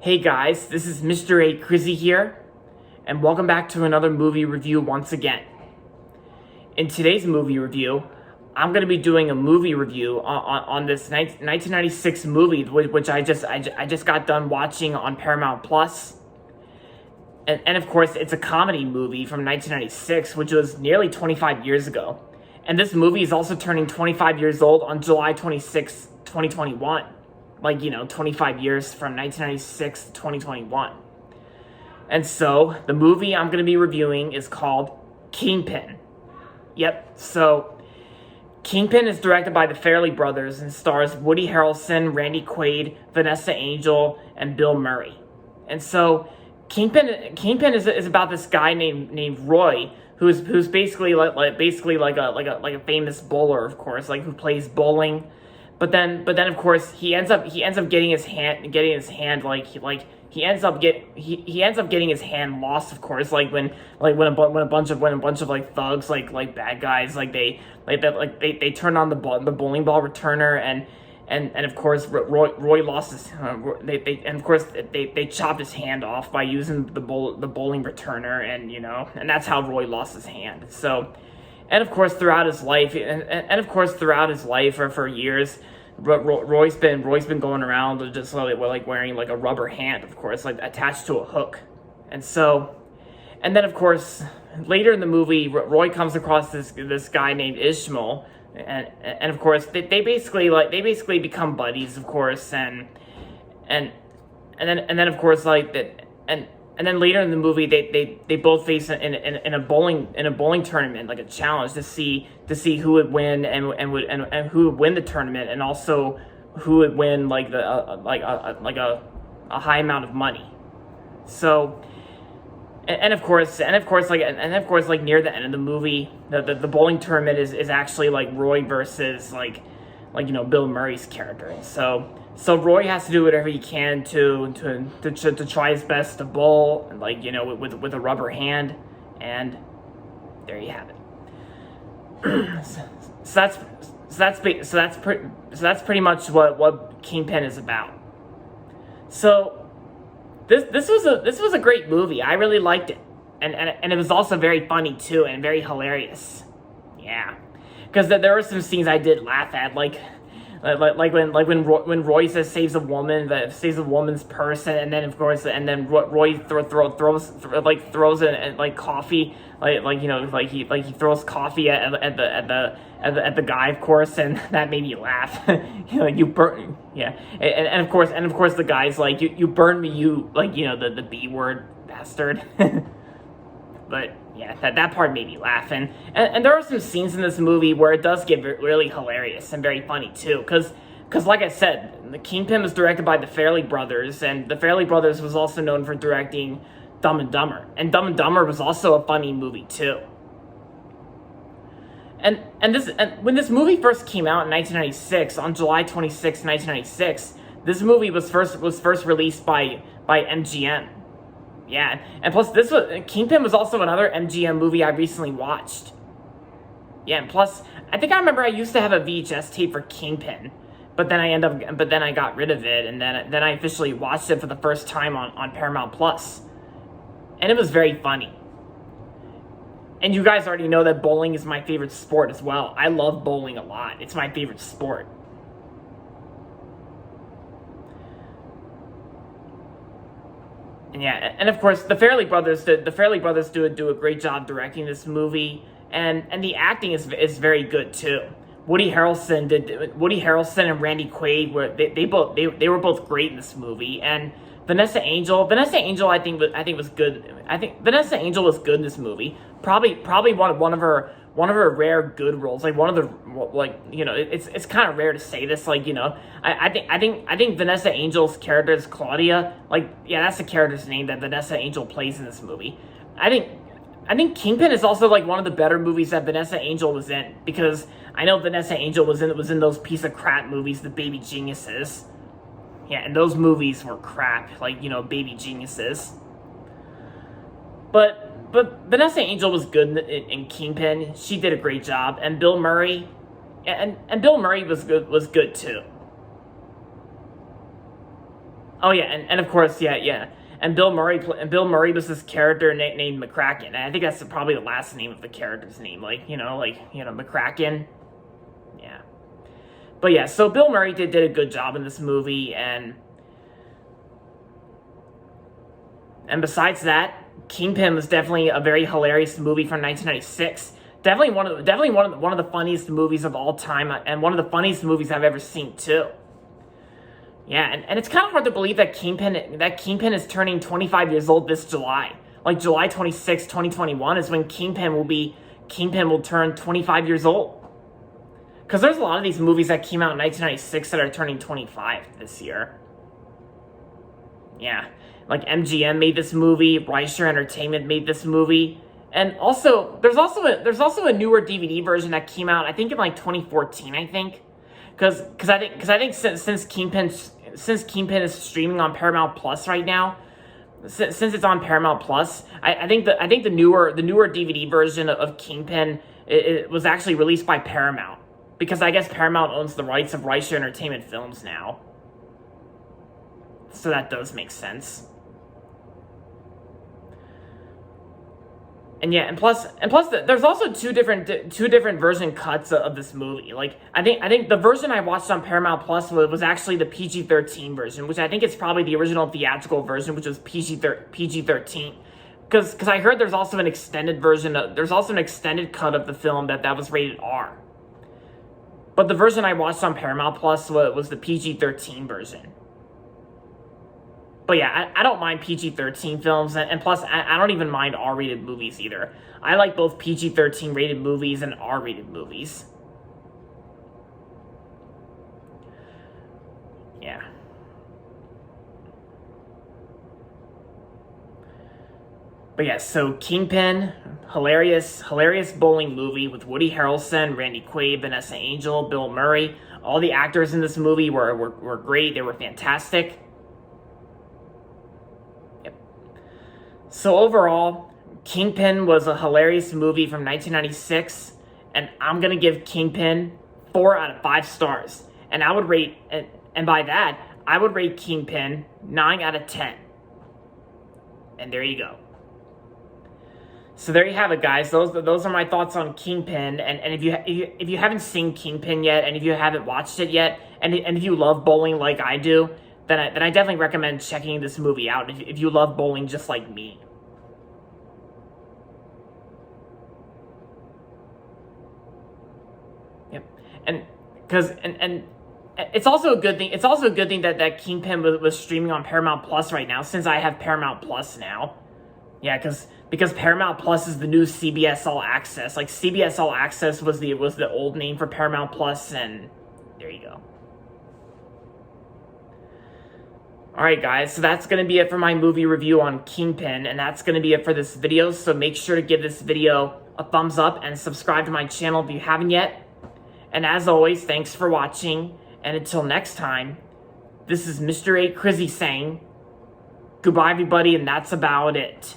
Hey guys, this is Mr. A. Crizzy here, and welcome back to another movie review once again. In today's movie review, I'm going to be doing a movie review on this 1996 movie, which I just got done watching on Paramount Plus. And of course, it's a comedy movie from 1996, which was nearly 25 years ago. And this movie is also turning 25 years old on July 26, 2021. 25 years from 1996 to 2021. And so, the movie I'm going to be reviewing is called Kingpin. Yep, so Kingpin is directed by the Farrelly brothers and stars Woody Harrelson, Randy Quaid, Vanessa Angel, and Bill Murray. And so, Kingpin is about this guy named Roy, who's basically like a famous bowler, of course, who plays bowling. But then of course he ends up getting his hand lost, of course, when a bunch of thugs like bad guys they turn on the bowling ball returner and of course Roy lost his they chopped his hand off by using the bowling returner, and that's how Roy lost his hand. So. And of course, throughout his life, for years, Roy's been going around just wearing a rubber hand, of course, attached to a hook, and then of course later in the movie, Roy comes across this guy named Ishmael, and of course they basically become buddies, of course, and then of course And then later in the movie, they both face in a bowling tournament, like a challenge to see who would win and who would win the tournament, and also who would win a high amount of money. So, and of course near the end of the movie, the bowling tournament is actually Roy versus Bill Murray's character. So Roy has to do whatever he can to try his best to bowl, with a rubber hand, and there you have it. So that's pretty much what Kingpin is about. So this was a great movie. I really liked it, and it was also very funny too, and very hilarious. Yeah, because there were some scenes I did laugh at, when Roy saves a woman's purse, and then Roy throws in coffee, he throws coffee at the guy, of course, and that made me laugh. You burn, yeah, and of course the guy's you burned me, the B word bastard. But yeah, that part made me laugh, and there are some scenes in this movie where it does get really hilarious and very funny too, because like I said, the Kingpin was directed by the Farrelly brothers, and the Farrelly brothers was also known for directing Dumb and Dumber, and Dumb and Dumber was also a funny movie too. And when this movie first came out in 1996, on July 26, 1996, this movie was first released by MGM. Yeah, and plus Kingpin was also another MGM movie I recently watched. Yeah, and plus I think I remember I used to have a VHS tape for Kingpin, but then I got rid of it, and then I officially watched it for the first time on Paramount Plus, and it was very funny. And you guys already know that bowling is my favorite sport as well. I love bowling a lot. It's my favorite sport. And yeah, and of course the Farrelly brothers do a great job directing this movie, and the acting is very good too. Woody Harrelson and Randy Quaid were both great in this movie, and Vanessa Angel I think was good. I think Vanessa Angel was good in this movie. Probably one of her rare good roles. It's kind of rare to say this. I think Vanessa Angel's character is Claudia. That's the character's name that Vanessa Angel plays in this movie. I think Kingpin is also one of the better movies that Vanessa Angel was in, because I know Vanessa Angel was in those piece of crap movies, The Baby Geniuses. Yeah, and those movies were crap, Baby Geniuses. But Vanessa Angel was good in Kingpin. She did a great job, and Bill Murray, and Bill Murray was good too. Oh yeah, and of course, yeah. And Bill Murray was this character named McCracken. And I think that's probably the last name of the character's name, McCracken. Yeah. But yeah, so Bill Murray did a good job in this movie, and besides that, Kingpin was definitely a very hilarious movie from 1996. Definitely one of the funniest movies of all time, and one of the funniest movies I've ever seen too. Yeah, and it's kind of hard to believe that Kingpin is turning 25 years old this July. Like July 26, 2021 is when Kingpin will turn 25 years old. Because there's a lot of these movies that came out in 1996 that are turning 25 this year. Yeah, like MGM made this movie, Reicher Entertainment made this movie, and also there's also a newer DVD version that came out, I think in like 2014, I think, because I think since Kingpin is streaming on Paramount Plus right now, since it's on Paramount Plus, I think the newer DVD version of Kingpin it was actually released by Paramount, because I guess Paramount owns the rights of Reicher Entertainment films now. So that does make sense. And yeah, and plus, there's also two different version cuts of this movie. Like I think the version I watched on Paramount Plus was actually the PG-13 version, which I think is probably the original theatrical version, which was PG-13. Because I heard there's also an extended version. There's also an extended cut of the film that was rated R. But the version I watched on Paramount Plus was the PG-13 version. But yeah, I don't mind PG-13 films, and plus, I don't even mind R-rated movies either. I like both PG-13 rated movies and R-rated movies. Yeah. But yeah, so Kingpin, hilarious bowling movie with Woody Harrelson, Randy Quaid, Vanessa Angel, Bill Murray. All the actors in this movie were great. They were fantastic. So overall, Kingpin was a hilarious movie from 1996, and I'm gonna give Kingpin 4 out of 5 stars. And I would rate, and by that, I would rate Kingpin 9 out of 10. And there you go. So there you have it, guys. Those are my thoughts on Kingpin. And if you haven't seen Kingpin yet, and if you haven't watched it yet, and if you love bowling like I do, then I definitely recommend checking this movie out if you love bowling just like me. Yep, and it's also a good thing. It's also a good thing that Kingpin was streaming on Paramount Plus right now, since I have Paramount Plus now. Yeah, because Paramount Plus is the new CBS All Access. Like CBS All Access was the old name for Paramount Plus, and there you go. Alright guys, so that's going to be it for my movie review on Kingpin, and that's going to be it for this video, so make sure to give this video a thumbs up and subscribe to my channel if you haven't yet. And as always, thanks for watching, and until next time, this is Mr. A. Crizzy saying, goodbye everybody, and that's about it.